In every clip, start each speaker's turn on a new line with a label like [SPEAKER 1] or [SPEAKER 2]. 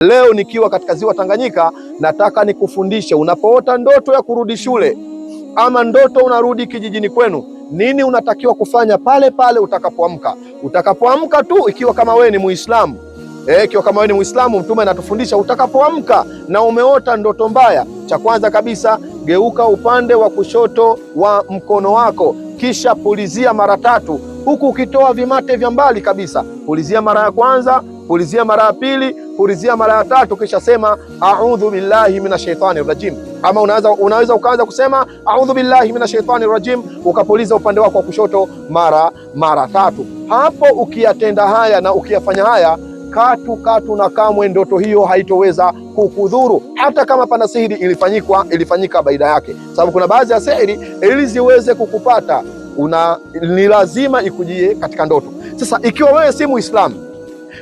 [SPEAKER 1] Leo nikiwa katika ziwa Tanganyika, nataka nikufundishe, unapoota ndoto ya kurudi shule ama ndoto unarudi kijijini kwenu, nini unatakiwa kufanya pale pale utakapoamka. Utakapoamka tu, ikiwa kama wewe ni Muislamu, ikiwa kama wewe ni Muislamu, Mtume anatufundisha utakapoamka na umeota ndoto mbaya, cha kwanza kabisa, geuka upande wa kushoto wa mkono wako, kisha pulizia mara 3, huku ukitoa vimate vya mbali kabisa. Pulizia mara ya kwanza, pulizia mara ya pili, pulizia mara ya 3, kisha sema a'udhu billahi minash shaitani rajim. Ama unaweza ukaanza kusema a'udhu billahi minash shaitani rajim, ukapuliza upande wako wa kushoto mara 3. Hapo ukiyatenda haya na ukiyafanya haya, katu na kamwe ndoto hiyo haitoweza kukudhuru, hata kama pana sihiri ilifanyika baada yake, sababu kuna baadhi ya sihiri ili ziweze kukupata ni lazima ikujie katika ndoto. Sasa ikiwa wewe si Muislamu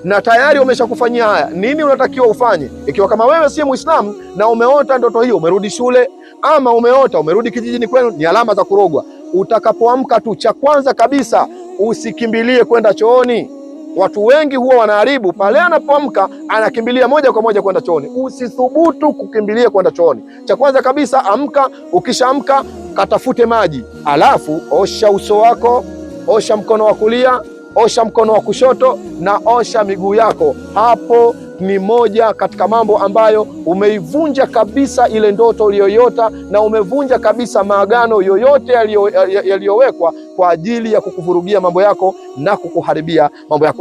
[SPEAKER 1] na tayari umeshakufanyia haya, nini unatakiwa ufanye? Ikiwa kama wewe si Muislamu na umeota ndoto hiyo, umerudi shule ama umerudi kijijini kwenu, ni alama za kurogwa. Utakapoamka tu, cha kwanza kabisa, usikimbilie kwenda chooni. Watu wengi huwa wanaharibu pale, anapoamka anakimbilia moja kwa moja kwenda chooni. Usithubutu kukimbilia kwenda chooni. Cha kwanza kabisa, amka. Ukishaamka, katafute maji, alafu osha uso wako, osha mkono wa kulia, osha mkono wa kushoto na osha miguu yako. Hapo ni moja katika mambo ambayo umeivunja kabisa ile ndoto uliyoiota, na umevunja kabisa maagano yoyote yaliyowekwa kwa ajili ya kukuvurugia mambo yako na kukuharibia mambo yako.